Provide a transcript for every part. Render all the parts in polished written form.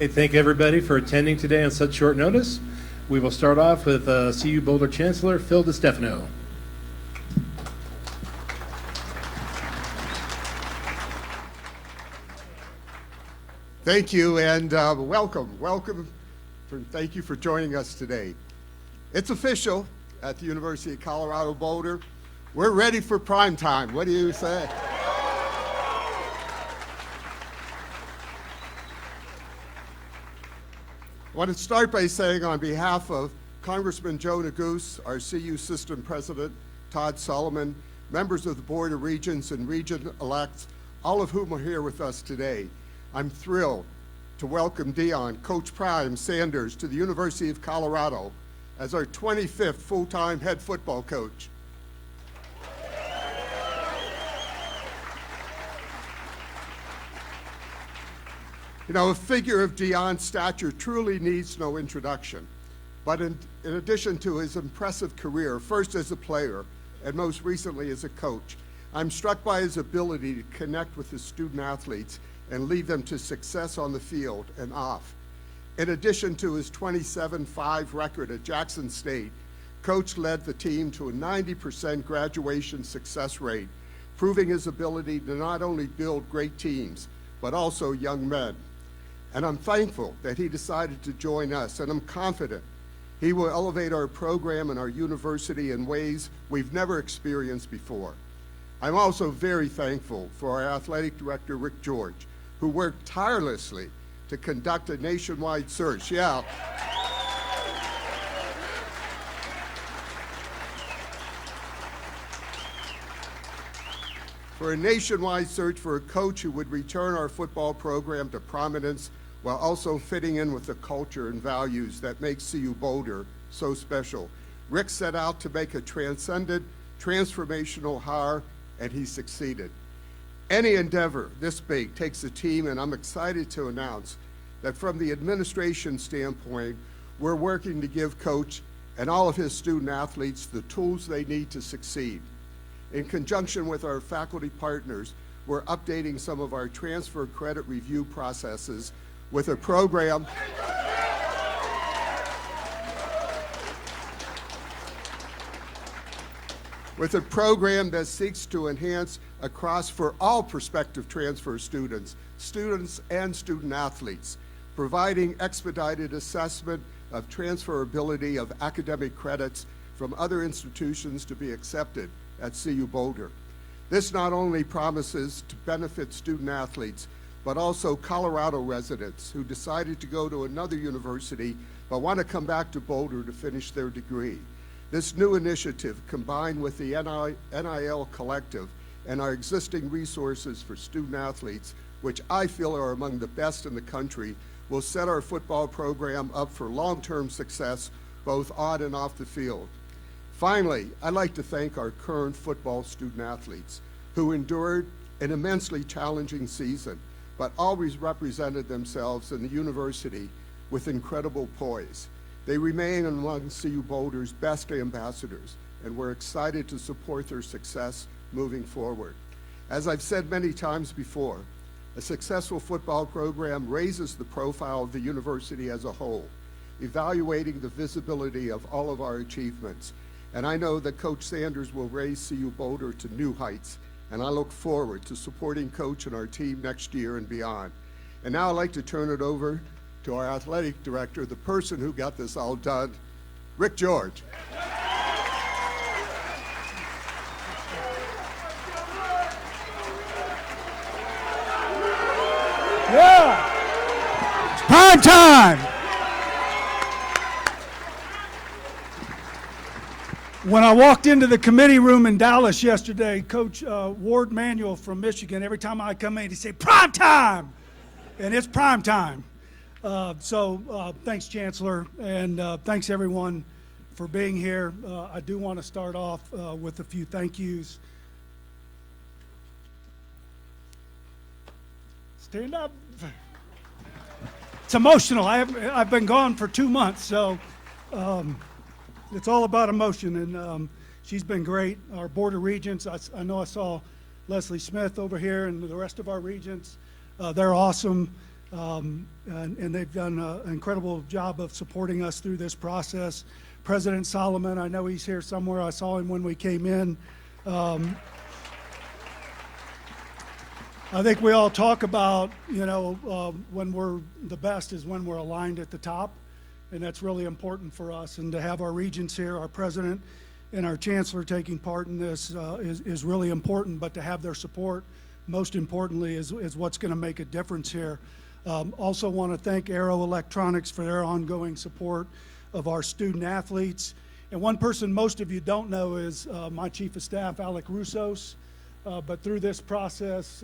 Hey, thank everybody for attending today on such short notice. We will start off with CU Boulder Chancellor Phil DiStefano. Thank you, and welcome. Thank you for joining us today. It's official at the University of Colorado Boulder. We're ready for prime time. What do you say? I want to start by saying on behalf of Congressman Joe Neguse, our CU System President, Todd Solomon, members of the Board of Regents and Regent-elects, all of whom are here with us today, I'm thrilled to welcome Coach Prime Sanders to the University of Colorado as our 25th full-time head football coach. You know, a figure of Deion's stature truly needs no introduction. But in addition to his impressive career, first as a player and most recently as a coach, I'm struck by his ability to connect with his student athletes and lead them to success on the field and off. In addition to his 27-5 record at Jackson State, Coach led the team to a 90% graduation success rate, proving his ability to not only build great teams, but also young men. And I'm thankful that he decided to join us, and I'm confident he will elevate our program and our university in ways we've never experienced before. I'm also very thankful for our athletic director, Rick George, who worked tirelessly to conduct a nationwide search. Yeah. For a nationwide search for a coach who would return our football program to prominence while also fitting in with the culture and values that make CU Boulder so special. Rick set out to make a transcendent, transformational hire, and he succeeded. Any endeavor this big takes a team, and I'm excited to announce that from the administration standpoint, we're working to give Coach and all of his student athletes the tools they need to succeed. In conjunction with our faculty partners, we're updating some of our transfer credit review processes with a program that seeks to enhance across for all prospective transfer students and student athletes, providing expedited assessment of transferability of academic credits from other institutions to be accepted at CU Boulder. This not only promises to benefit student athletes, but also Colorado residents who decided to go to another university but want to come back to Boulder to finish their degree. This new initiative, combined with the NIL Collective and our existing resources for student athletes, which I feel are among the best in the country, will set our football program up for long-term success, both on and off the field. Finally, I'd like to thank our current football student athletes who endured an immensely challenging season, but always represented themselves in the university with incredible poise. They remain among CU Boulder's best ambassadors, and we're excited to support their success moving forward. As I've said many times before, a successful football program raises the profile of the university as a whole, evaluating the visibility of all of our achievements. And I know that Coach Sanders will raise CU Boulder to new heights, and I look forward to supporting Coach and our team next year and beyond. And now I'd like to turn it over to our athletic director, the person who got this all done, Rick George. Yeah! It's prime time! When I walked into the committee room in Dallas yesterday, Coach Ward Manuel from Michigan, every time I come in, he'd say, prime time! And it's prime time. So thanks, Chancellor, and thanks everyone for being here. I do want to start off with a few thank yous. Stand up. It's emotional. I've been gone for 2 months, so it's all about emotion, and she's been great. Our Board of Regents, I know I saw Leslie Smith over here and the rest of our regents. They're awesome. and they've done an incredible job of supporting us through this process. President Solomon, I know he's here somewhere. I saw him when we came in. I think we all talk about, when we're the best is when we're aligned at the top, and that's really important for us. And to have our regents here, our president and our chancellor taking part in this is really important, but to have their support, most importantly, is what's going to make a difference here. Also want to thank Aero Electronics for their ongoing support of our student athletes. And one person most of you don't know is my chief of staff, Alec Roussos. But through this process,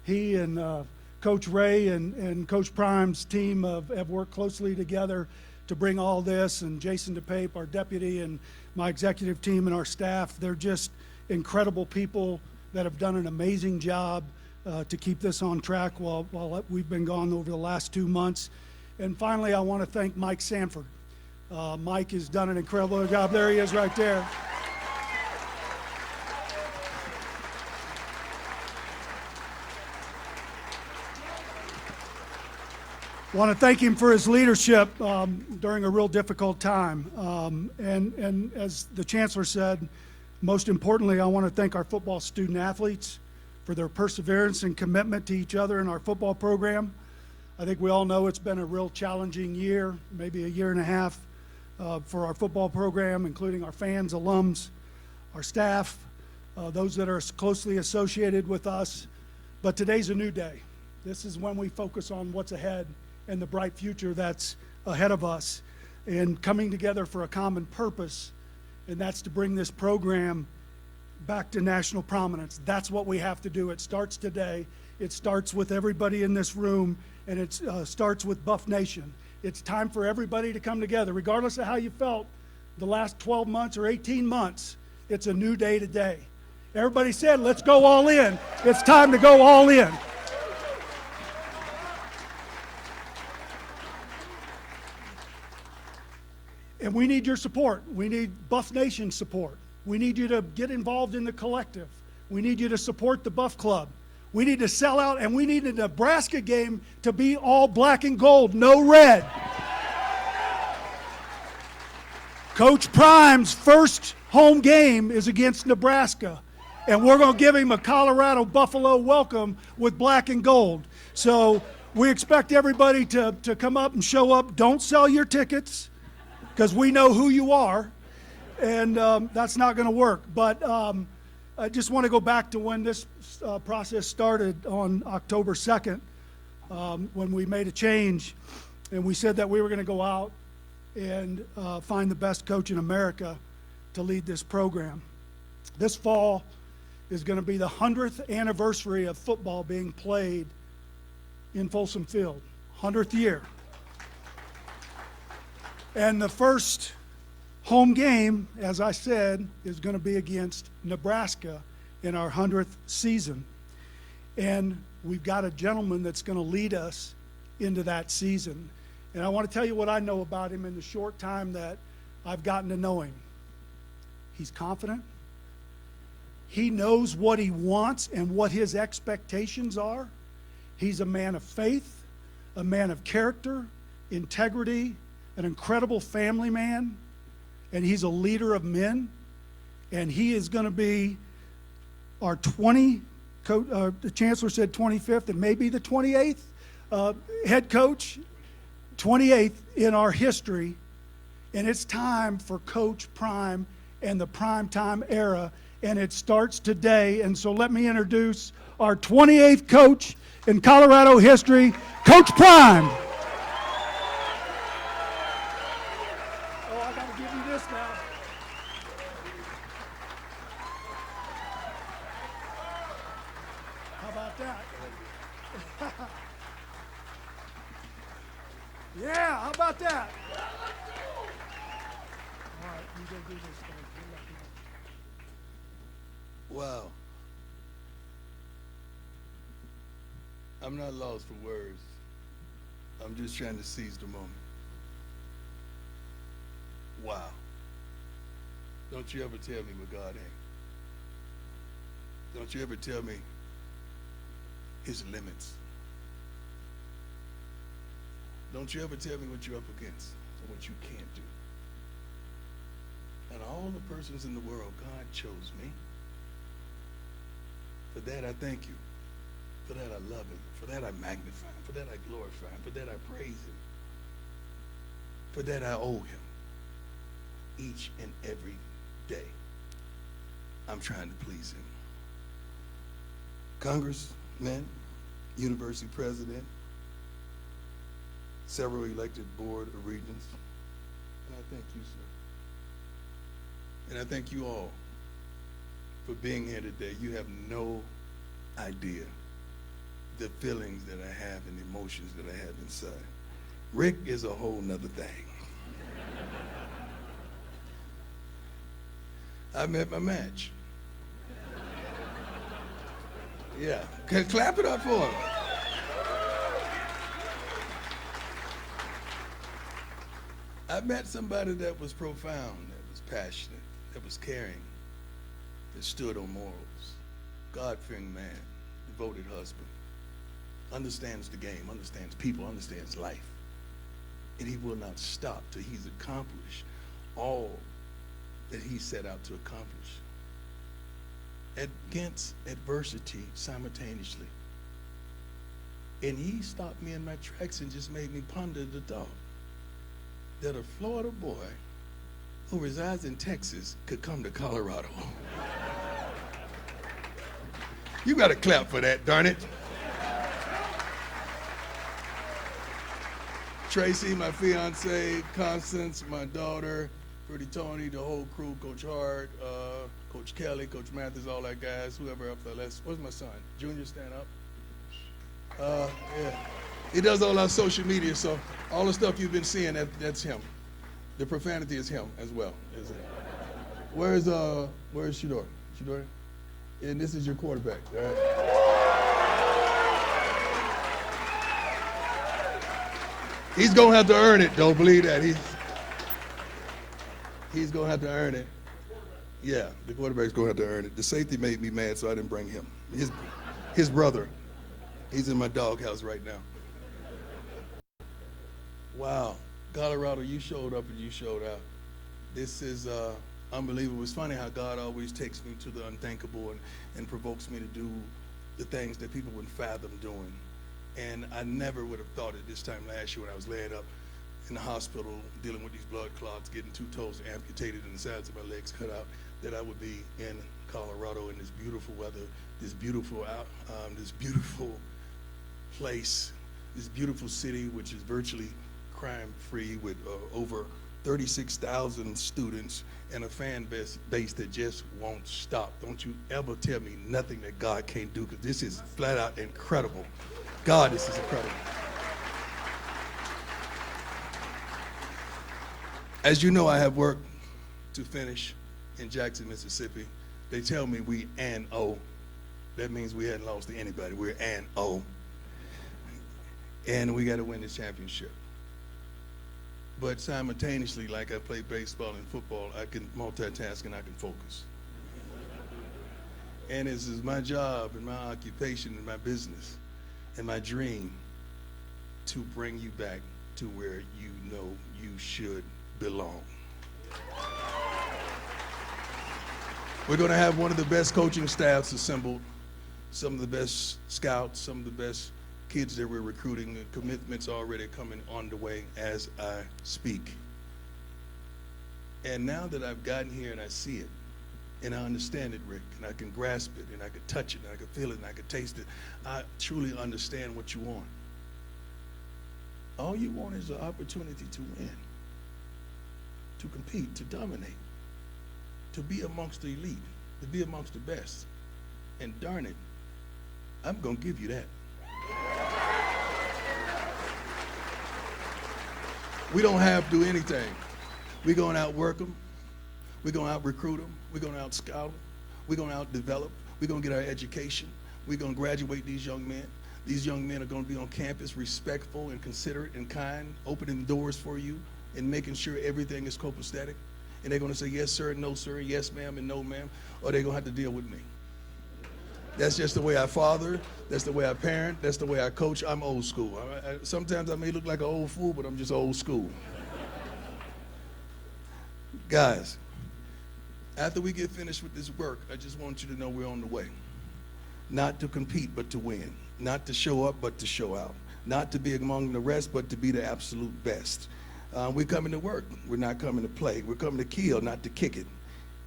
he and Coach Ray and Coach Prime's team have worked closely together to bring all this, and Jason DePape, our deputy, and my executive team and our staff. They're just incredible people that have done an amazing job to keep this on track while we've been gone over the last 2 months. And finally, I want to thank Mike Sanford. Mike has done an incredible job. There he is right there. I want to thank him for his leadership during a real difficult time. And as the chancellor said, most importantly, I want to thank our football student athletes for their perseverance and commitment to each other in our football program. I think we all know it's been a real challenging year, maybe a year and a half for our football program, including our fans, alums, our staff, those that are closely associated with us. But today's a new day. This is when we focus on what's ahead and the bright future that's ahead of us, and coming together for a common purpose, and that's to bring this program back to national prominence. That's what we have to do. It starts today. It starts with everybody in this room, and it starts with Buff Nation. It's time for everybody to come together, regardless of how you felt the last 12 months or 18 months. It's a new day today. Everybody said, let's go all in. It's time to go all in. And we need your support. We need Buff Nation support. We need you to get involved in the collective. We need you to support the Buff Club. We need to sell out, and we need a Nebraska game to be all black and gold, no red. Coach Prime's first home game is against Nebraska, and we're going to give him a Colorado Buffalo welcome with black and gold. So we expect everybody to come up and show up. Don't sell your tickets, because we know who you are, and that's not going to work. But I just want to go back to when this process started on October 2nd, when we made a change, and we said that we were going to go out and find the best coach in America to lead this program. This fall is going to be the 100th anniversary of football being played in Folsom Field, 100th year. And the first home game, as I said, is going to be against Nebraska in our 100th season. And we've got a gentleman that's going to lead us into that season. And I want to tell you what I know about him in the short time that I've gotten to know him. He's confident. He knows what he wants and what his expectations are. He's a man of faith, a man of character, integrity, an incredible family man, and he's a leader of men. And he is going to be our the chancellor said 25th and maybe the 28th head coach, 28th in our history. And it's time for Coach Prime and the primetime era, and it starts today. And so let me introduce our 28th coach in Colorado history, Coach Prime. Yeah, how about that? All right, you go do this thing. Wow. I'm not lost for words. I'm just trying to seize the moment. Wow. Don't you ever tell me what God ain't. Don't you ever tell me his limits. Don't you ever tell me what you're up against or what you can't do. And all the persons in the world, God chose me. For that, I thank you. For that, I love him. For that, I magnify him. For that, I glorify him. For that, I praise him. For that, I owe him each and every day. I'm trying to please him. Congressman, university president, several elected board of regents, and I thank you, sir. And I thank you all for being here today. You have no idea the feelings that I have and the emotions that I have inside. Rick is a whole nother thing. I met my match. Yeah, clap it up for him. I met somebody that was profound, that was passionate, that was caring, that stood on morals, God-fearing man, devoted husband, understands the game, understands people, understands life. And he will not stop till he's accomplished all that he set out to accomplish. Against adversity simultaneously. And he stopped me in my tracks and just made me ponder the thought that a Florida boy who resides in Texas could come to Colorado. You got to clap for that, darn it. Tracy, my fiance, Constance, my daughter, Pretty Tony, the whole crew, Coach Hart, Coach Kelly, Coach Mathis, all that guys, whoever up there. Where's my son? Junior, stand up. Yeah. He does all our social media, so all the stuff you've been seeing, that's him. The profanity is him as well. Where's Shador? Shador? And this is your quarterback, all right? He's gonna have to earn it, don't believe that. He's gonna have to earn it. Yeah, the quarterback's gonna have to earn it. The safety made me mad, so I didn't bring him. His brother, he's in my doghouse right now. Wow, Colorado, you showed up and you showed out. This is unbelievable. It's funny how God always takes me to the unthinkable and provokes me to do the things that people wouldn't fathom doing. And I never would have thought it this time last year when I was laying up in the hospital dealing with these blood clots, getting 2 toes amputated and the sides of my legs cut out, that I would be in Colorado in this beautiful weather, this beautiful place, this beautiful city, which is virtually crime-free with over 36,000 students and a fan base that just won't stop. Don't you ever tell me nothing that God can't do, because this is flat out incredible. God, this is incredible. As you know, I have work to finish in Jackson, Mississippi. They tell me we and O. That means we hadn't lost to anybody. We're and O. And we got to win this championship. But simultaneously, like I play baseball and football, I can multitask and I can focus. And this is my job and my occupation and my business and my dream to bring you back to where you know you should belong. We're going to have one of the best coaching staffs assembled, some of the best scouts, some of the best kids that we're recruiting. The commitments already coming on the way as I speak. And now that I've gotten here and I see it, and I understand it, Rick, and I can grasp it, and I can touch it, and I can feel it, and I can taste it, I truly understand what you want. All you want is an opportunity to win, to compete, to dominate, to be amongst the elite, to be amongst the best. And darn it, I'm going to give you that. We don't have to do anything. We're going to outwork them. We're going to out-recruit them. We're going to out-scout them. We're going to out-develop. We're going to get our education. We're going to graduate these young men. These young men are going to be on campus respectful and considerate and kind, opening doors for you and making sure everything is copacetic. And they're going to say, yes, sir, no, sir, yes, ma'am, and no, ma'am, or they're going to have to deal with me. That's just the way I father. That's the way I parent. That's the way I coach. I'm old school. Sometimes I may look like an old fool, but I'm just old school. Guys, after we get finished with this work, I just want you to know we're on the way. Not to compete, but to win. Not to show up, but to show out. Not to be among the rest, but to be the absolute best. We're coming to work. We're not coming to play. We're coming to kill, not to kick it.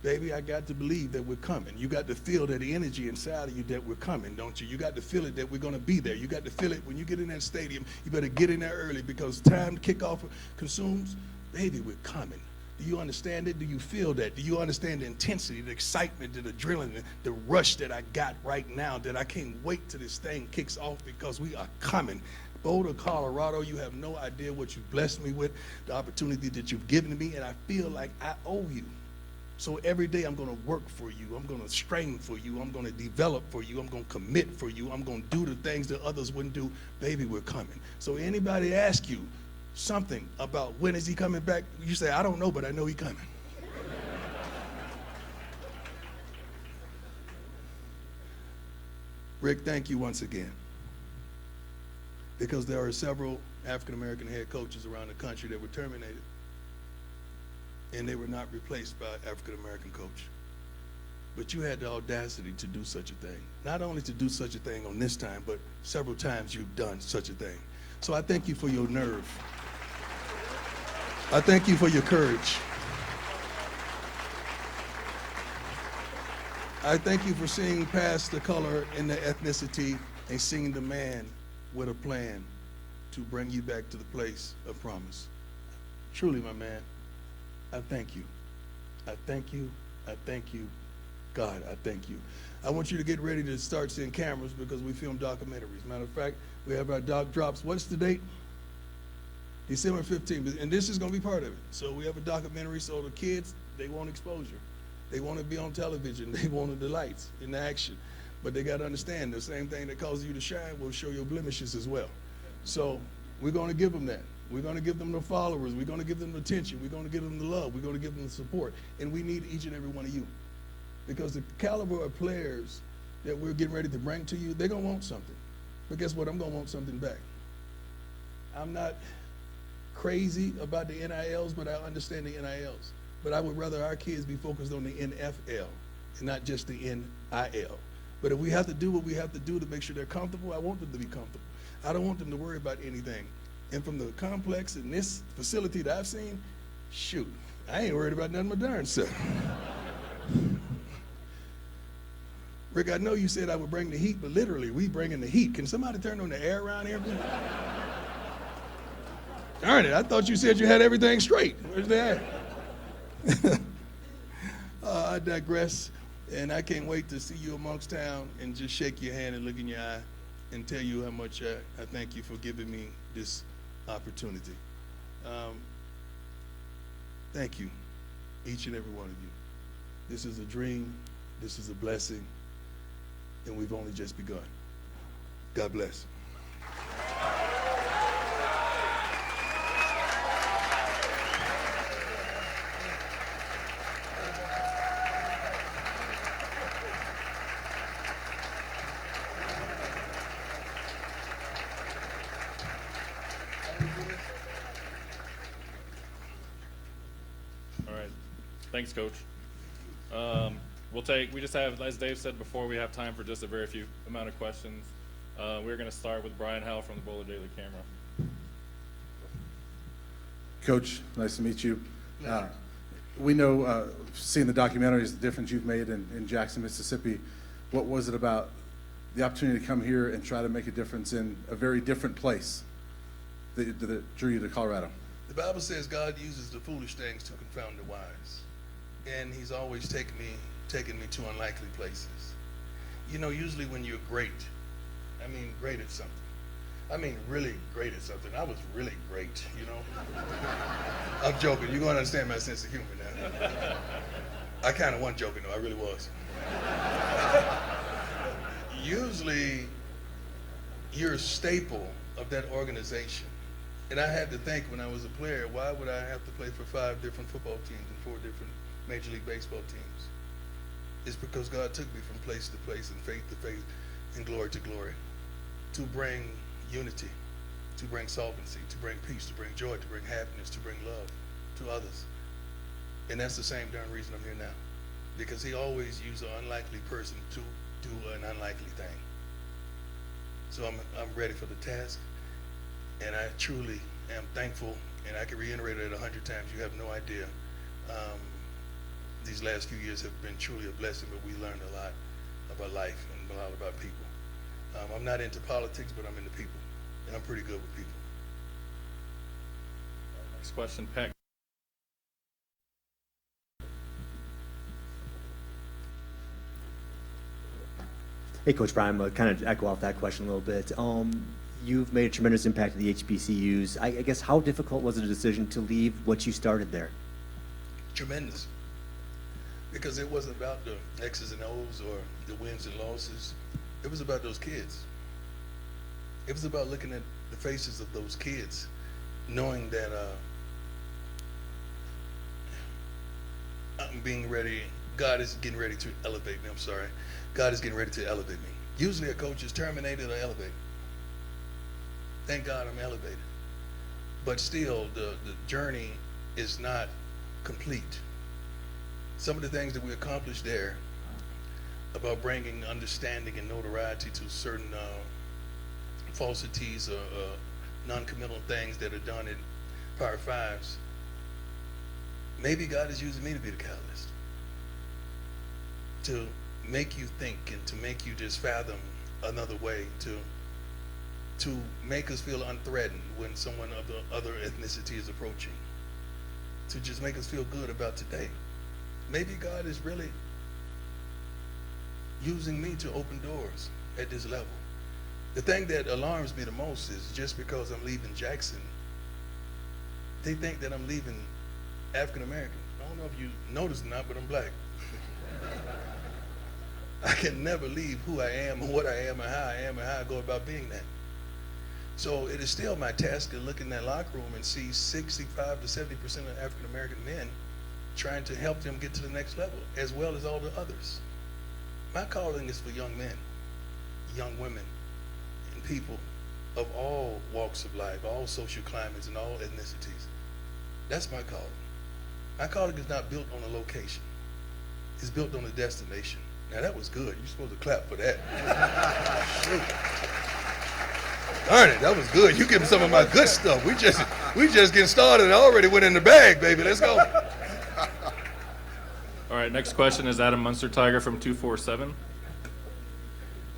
Baby, I got to believe that we're coming. You got to feel that energy inside of you that we're coming, don't you? You got to feel it that we're going to be there. You got to feel it when you get in that stadium. You better get in there early because time to kick off consumes. Baby, we're coming. Do you understand it? Do you feel that? Do you understand the intensity, the excitement, the adrenaline, the rush that I got right now that I can't wait till this thing kicks off because we are coming. Boulder, Colorado, you have no idea what you've blessed me with, the opportunity that you've given me, and I feel like I owe you. So every day I'm going to work for you. I'm going to strain for you. I'm going to develop for you. I'm going to commit for you. I'm going to do the things that others wouldn't do. Baby, we're coming. So anybody ask you something about when is he coming back, you say, I don't know, but I know he's coming. Rick, thank you once again. Because there are several African-American head coaches around the country that were terminated. And they were not replaced by an African-American coach. But you had the audacity to do such a thing. Not only to do such a thing on this time, but several times you've done such a thing. So I thank you for your nerve. I thank you for your courage. I thank you for seeing past the color and the ethnicity and seeing the man with a plan to bring you back to the place of promise. Truly, my man, I thank you. I thank you. I thank you. God, I thank you. I want you to get ready to start seeing cameras because we film documentaries. Matter of fact, we have our doc drops. What's the date? December 15th. And this is going to be part of it. So we have a documentary so the kids, they want exposure. They want to be on television. They want the lights and the action. But they got to understand the same thing that causes you to shine will show your blemishes as well. So we're going to give them that. We're going to give them the followers. We're going to give them the attention. We're going to give them the love. We're going to give them the support. And we need each and every one of you. Because the caliber of players that we're getting ready to bring to you, they're going to want something. But guess what? I'm going to want something back. I'm not crazy about the NILs, but I understand the NILs. But I would rather our kids be focused on the NFL and not just the NIL. But if we have to do what we have to do to make sure they're comfortable, I want them to be comfortable. I don't want them to worry about anything. And from the complex in this facility that I've seen, shoot, I ain't worried about nothing but darn self. Rick, I know you said I would bring the heat, but literally, we bringing the heat. Can somebody turn on the air around here? Darn it, I thought you said you had everything straight. Where's that? I digress, and I can't wait to see you amongst town and just shake your hand and look in your eye and tell you how much I thank you for giving me this opportunity. Thank you, each and every one of you. This is a dream, this is a blessing, and we've only just begun. God bless. Thanks, Coach. We just have, as Dave said before, we have time for just a very few amount of questions. We're going to start with Brian Howell from the Boulder Daily Camera. Coach, nice to meet you. We know, seeing the documentaries, the difference you've made in Jackson, Mississippi. What was it about the opportunity to come here and try to make a difference in a very different place that drew you to Colorado? The Bible says God uses the foolish things to confound the wise. And he's always taken me to unlikely places. You know, usually when you're great, I mean great at something. I mean really great at something. I was really great, you know. I'm joking. You're going to understand my sense of humor now. I kind of wasn't joking, though. I really was. Usually, you're a staple of that organization. And I had to think when I was a player, why would I have to play for 5 different football teams and 4 different Major League Baseball teams? is because God took me from place to place and faith to faith and glory to glory to bring unity, to bring solvency, to bring peace, to bring joy, to bring happiness, to bring love to others. And that's the same darn reason I'm here now, because he always used an unlikely person to do an unlikely thing. So I'm ready for the task, and I truly am thankful, and I can reiterate it 100 times. You have no idea. These last few years have been truly a blessing, but we learned a lot about life and a lot about people. I'm not into politics, but I'm into people, and I'm pretty good with people. Next question, Pat. Hey, Coach Brian, I'll kind of echo off that question a little bit. You've made a tremendous impact at the HBCUs. I guess how difficult was the decision to leave what you started there? Tremendous. Because it wasn't about the X's and O's or the wins and losses. It was about those kids. It was about looking at the faces of those kids, knowing that I'm being ready. God is getting ready to elevate me. I'm sorry. God is getting ready to elevate me. Usually a coach is terminated or elevated. Thank God I'm elevated. But still, the journey is not complete. Some of the things that we accomplished there about bringing understanding and notoriety to certain falsities or non-committal things that are done in Power Fives, maybe God is using me to be the catalyst, to make you think and to make you just fathom another way, to make us feel unthreatened when someone of the other ethnicity is approaching, to just make us feel good about today. Maybe God is really using me to open doors at this level. The thing that alarms me the most is just because I'm leaving Jackson, they think that I'm leaving African American. I don't know if you noticed or not, but I'm black. I can never leave who I am and what I am and how I am and how I go about being that. So it is still my task to look in that locker room and see 65 to 70% of African American men trying to help them get to the next level, as well as all the others. My calling is for young men, young women, and people of all walks of life, all social climates, and all ethnicities. That's my calling. My calling is not built on a location. It's built on a destination. Now that was good. You're supposed to clap for that. Darn it, that was good. You give me some of my good stuff. We just getting started. I already went in the bag, baby. Let's go. All right, next question is Adam Munster-Tiger from 247.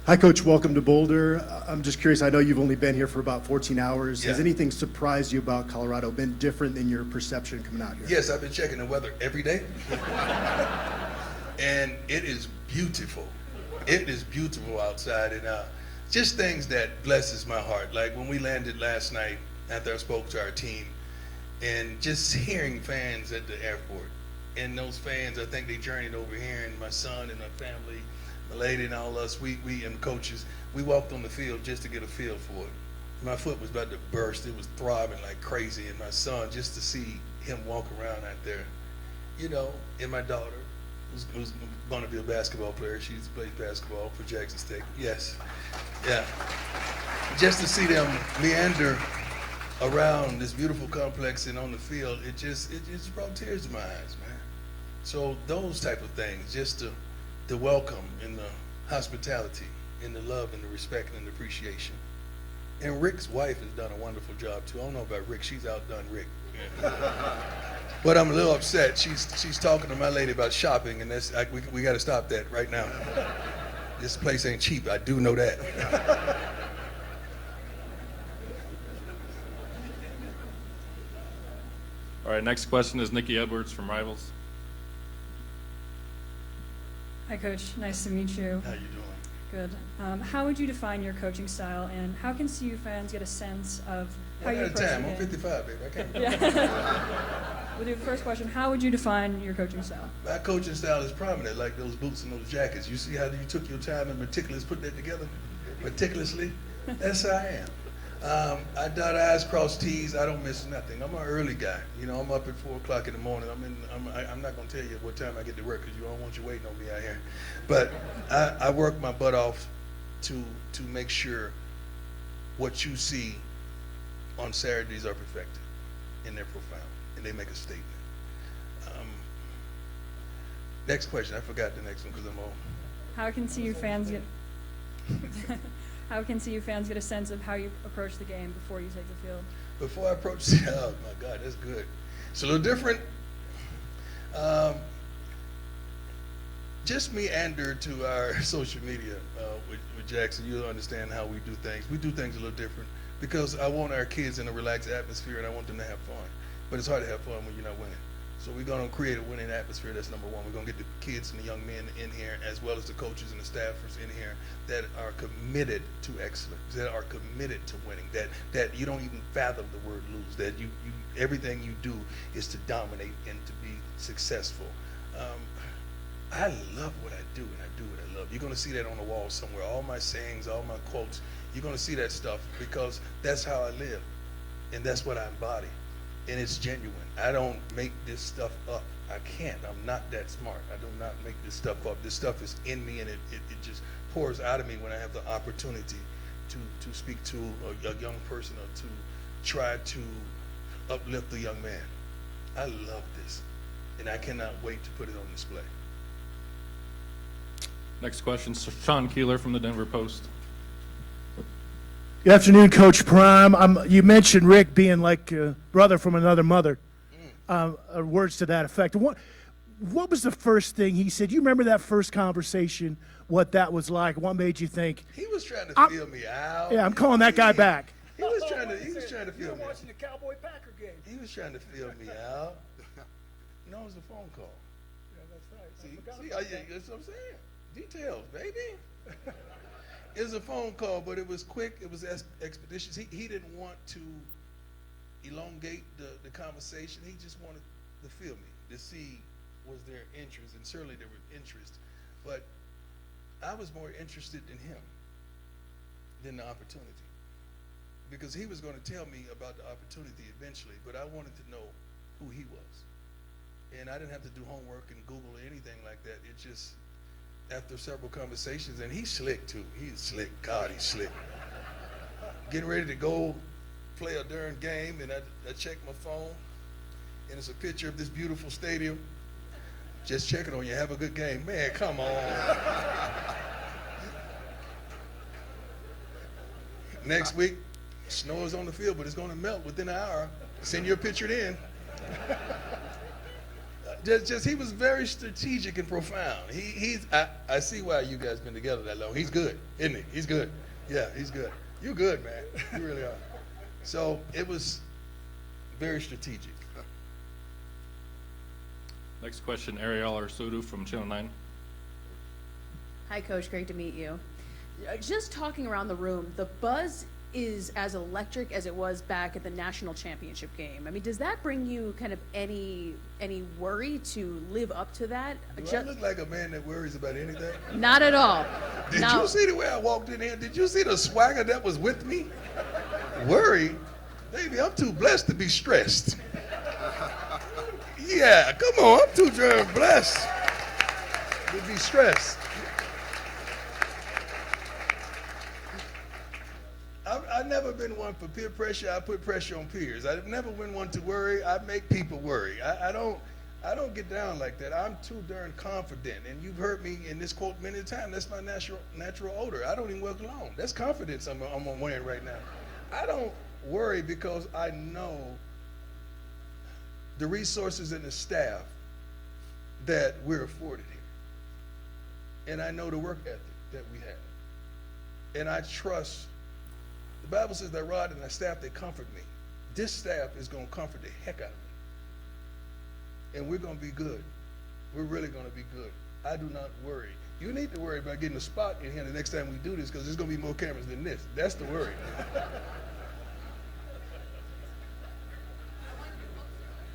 Hi, Coach. Welcome to Boulder. I'm just curious. I know you've only been here for about 14 hours. Yeah. Has anything surprised you about Colorado, been different than your perception coming out here? Yes, I've been checking the weather every day. And it is beautiful. It is beautiful outside. And just things that blesses my heart. Like when we landed last night after I spoke to our team, and just hearing fans at the airport. And those fans, I think they journeyed over here, and my son and my family, my lady and all us, we and the coaches, we walked on the field just to get a feel for it. My foot was about to burst. It was throbbing like crazy. And my son, just to see him walk around out there, you know, and my daughter, who's going to be a basketball player. She plays basketball for Jackson State. Yes. Yeah. Just to see them meander around this beautiful complex and on the field, it just brought tears to my eyes, man. So those type of things, just the welcome and the hospitality and the love and the respect and the appreciation. And Rick's wife has done a wonderful job too. I don't know about Rick, she's outdone Rick. But I'm a little upset. She's talking to my lady about shopping, and we got to stop that right now. This place ain't cheap. I do know that. All right, next question is Nikki Edwards from Rivals. Hi, Coach. Nice to meet you. How you doing? Good. How would you define your coaching style, and how can CU fans get a sense of how you One at a approach time. the I'm game? 55, baby. I can't. Yeah. With your first question, how would you define your coaching style? My coaching style is prominent, like those boots and those jackets. You see how you took your time and put that together meticulously? That's how I am. I dot I's, cross T's. I don't miss nothing. I'm an early guy. You know, I'm up at 4 o'clock in the morning. I'm not gonna tell you what time I get to work because you don't want you waiting on me out here. But I work my butt off to make sure what you see on Saturdays are perfected and they're profound and they make a statement. Next question. I forgot the next one because I'm old. How can CU fans get how can CU fans get a sense of how you approach the game before you take the field? Before I approach, oh my God, that's good. It's a little different. Just meander to our social media with Jackson. You'll understand how we do things. We do things a little different because I want our kids in a relaxed atmosphere and I want them to have fun. But it's hard to have fun when you're not winning. So we're going to create a winning atmosphere. That's number one. We're going to get the kids and the young men in here, as well as the coaches and the staffers in here, that are committed to excellence, that are committed to winning, that you don't even fathom the word lose, that you everything you do is to dominate and to be successful. I love what I do, and I do what I love. You're going to see that on the wall somewhere. All my sayings, all my quotes, you're going to see that stuff because that's how I live, and that's what I embody. And it's genuine. I don't make this stuff up. I can't. I'm not that smart. I do not make this stuff up. This stuff is in me, and it just pours out of me when I have the opportunity to speak to a young person or to try to uplift a young man. I love this, and I cannot wait to put it on display. Next question, Sean Keeler from the Denver Post. Good afternoon, Coach Prime. You mentioned Rick being like a brother from another mother. Words to that effect. What was the first thing he said? You remember that first conversation, what that was like? What made you think? He was trying to feel me out. Yeah, I'm calling that guy back. He was trying to feel me out. Watching the Cowboy-Packer game. He was trying to feel me out. No, it was a phone call. Yeah, that's right. See, that's what I'm saying. Details, baby. It was a phone call, but it was quick. It was expeditious. He didn't want to elongate the conversation. He just wanted to feel me, to see was there interest, and certainly there was interest. But I was more interested in him than the opportunity, because he was going to tell me about the opportunity eventually, but I wanted to know who he was. And I didn't have to do homework and Google or anything like that. It just, after several conversations, and he's slick too. He's slick. God, he's slick. Getting ready to go play a darn game, and I check my phone, and it's a picture of this beautiful stadium. Just checking on you. Have a good game. Man, come on. Next week, snow is on the field, but it's going to melt within an hour. Send your picture in. He was very strategic and profound. I see why you guys been together that long. He's good, isn't he? He's good. Yeah, he's good. You're good, man. You really are. So it was very strategic. Next question, Ariel Arsudu from Channel 9. Hi, Coach. Great to meet you. Just talking around the room, the buzz is as electric as it was back at the national championship game. I mean, does that bring you kind of any worry to live up to that? Do I look like a man that worries about anything? Not at all. Did you see the way I walked in here? Did you see the swagger that was with me? Worry? Baby, I'm too blessed to be stressed. Yeah, come on, I'm too darn blessed to be stressed. I've never been one for peer pressure. I put pressure on peers. I've never been one to worry. I make people worry. I don't get down like that. I'm too darn confident. And you've heard me in this quote many times. That's my natural odor. I don't even wear cologne. That's confidence I'm wearing right now. I don't worry because I know the resources and the staff that we're afforded here. And I know the work ethic that we have. And I trust. The Bible says that rod and that staff, they comfort me. This staff is going to comfort the heck out of me. And we're going to be good. We're really going to be good. I do not worry. You need to worry about getting a spot in here the next time we do this, because there's going to be more cameras than this. That's the worry.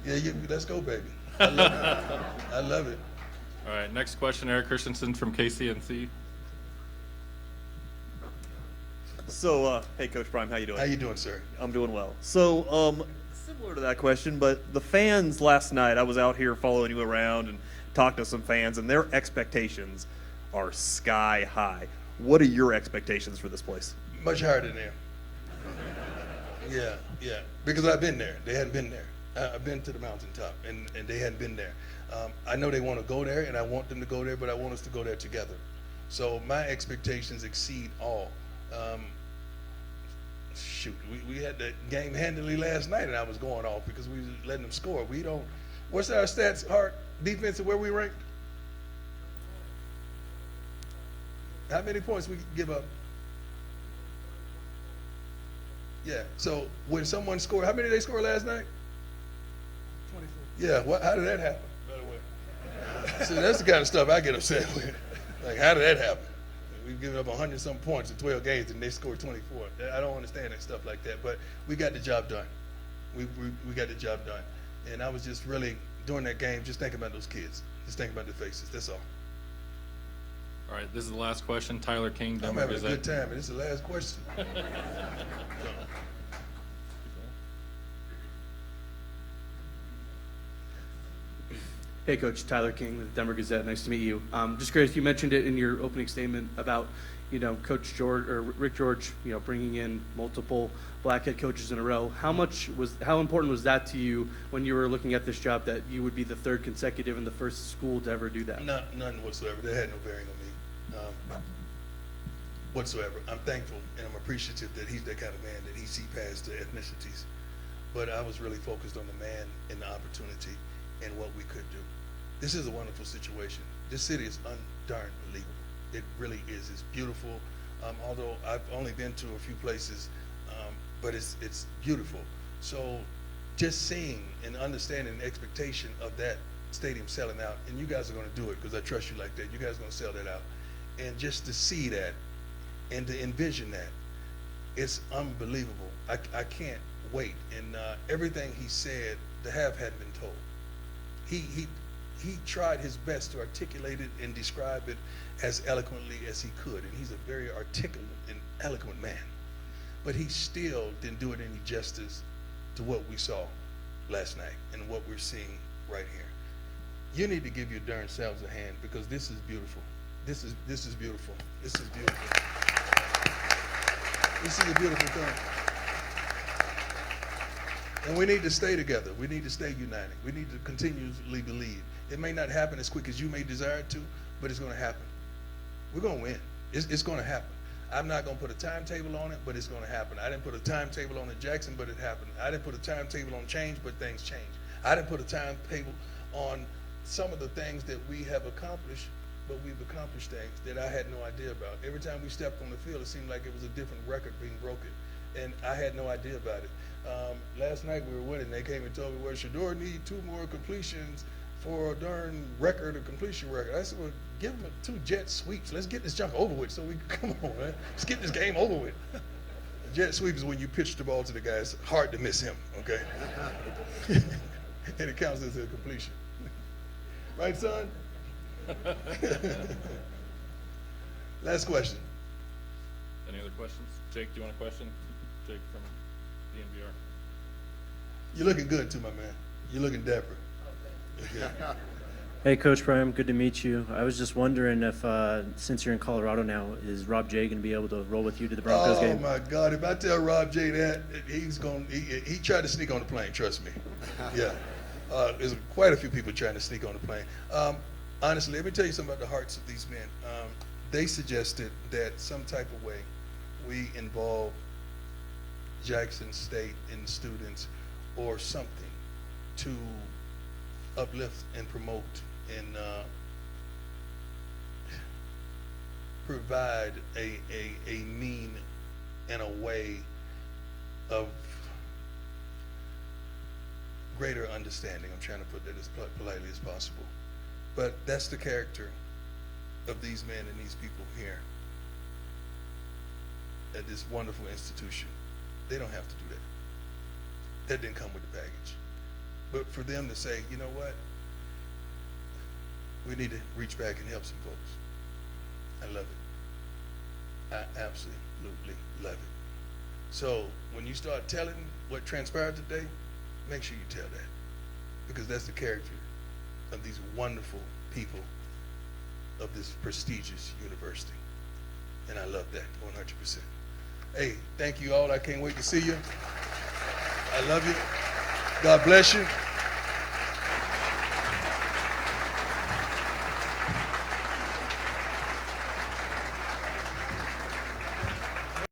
Yeah, let's go, baby. I love it. I love it. All right, next question, Eric Christensen from KCNC. So, hey, Coach Prime, how you doing? How you doing, sir? I'm doing well. So, similar to that question, but the fans last night, I was out here following you around and talking to some fans, and their expectations are sky high. What are your expectations for this place? Much higher than them. Yeah. Because I've been there. They hadn't been there. I've been to the mountaintop, and they hadn't been there. I know they want to go there, and I want them to go there, but I want us to go there together. So my expectations exceed all. Shoot, we had the game handily last night, and I was going off because we was letting them score. We don't. What's our stats, Hart? Defense and where we ranked? How many points we give up? Yeah. So when someone scored, how many did they score last night? 24. Yeah. How did that happen? By the way. See, that's the kind of stuff I get upset with. Like, how did that happen? We've given up 100-some points in 12 games, and they scored 24. I don't understand that stuff like that. But we got the job done. We got the job done. And I was just really, during that game, just thinking about those kids. Just thinking about their faces. That's all. All right, this is the last question. Tyler King, I'm Denver having Gazette. a good time, and this is the last question. Hey, Coach, Tyler King with the Denver Gazette. Nice to meet you. Just curious, you mentioned it in your opening statement about, Coach George or Rick George, bringing in multiple black head coaches in a row. How important was that to you when you were looking at this job, that you would be the third consecutive and the first school to ever do that? None whatsoever. That had no bearing on me whatsoever. I'm thankful and I'm appreciative that he's that kind of man, that he sees past the ethnicities. But I was really focused on the man and the opportunity and what we could do. This is a wonderful situation. This city is darn believable. It really is. It's beautiful. Although I've only been to a few places, but it's beautiful. So just seeing and understanding the expectation of that stadium selling out, and you guys are going to do it because I trust you like that. You guys are going to sell that out. And just to see that and to envision that, it's unbelievable. I can't wait. And everything he said, the half hadn't been told. He tried his best to articulate it and describe it as eloquently as he could. And he's a very articulate and eloquent man. But he still didn't do it any justice to what we saw last night and what we're seeing right here. You need to give your darn selves a hand, because this is beautiful. This is beautiful. This is beautiful. This is a beautiful thing. And we need to stay together. We need to stay united. We need to continually believe. It may not happen as quick as you may desire it to, but it's going to happen. We're going to win. It's going to happen. I'm not going to put a timetable on it, but it's going to happen. I didn't put a timetable on it, Jackson, but it happened. I didn't put a timetable on change, but things change. I didn't put a timetable on some of the things that we have accomplished, but we've accomplished things that I had no idea about. Every time we stepped on the field, it seemed like it was a different record being broken, and I had no idea about it. Last night we were winning. They came and told me, well, Shador need 2 more completions for a darn record, a completion record. I said, well, give him 2 jet sweeps. Let's get this junk over with so we can, come on, man. Let's get this game over with. A jet sweep is when you pitch the ball to the guy. It's hard to miss him, okay? And it counts as a completion. Right, son? Last question. Any other questions? Jake, do you want a question? Jake from DNVR. You're looking good too, my man. You're looking dapper. Yeah. Hey, Coach Prime, good to meet you. I was just wondering if, since you're in Colorado now, is Rob J going to be able to roll with you to the Broncos game? Oh my God! If I tell Rob J that, he's going. He tried to sneak on the plane. Trust me. Yeah. There's quite a few people trying to sneak on the plane. Honestly, let me tell you something about the hearts of these men. They suggested that some type of way we involve Jackson State and students or something to uplift and promote and provide a mean and a way of greater understanding. I'm trying to put that as politely as possible. But that's the character of these men and these people here at this wonderful institution. They don't have to do that. That didn't come with the baggage. But for them to say, you know what? We need to reach back and help some folks. I love it. I absolutely love it. So when you start telling what transpired today, make sure you tell that, because that's the character of these wonderful people of this prestigious university. And I love that 100%. Hey, thank you all. I can't wait to see you. I love you. God bless you.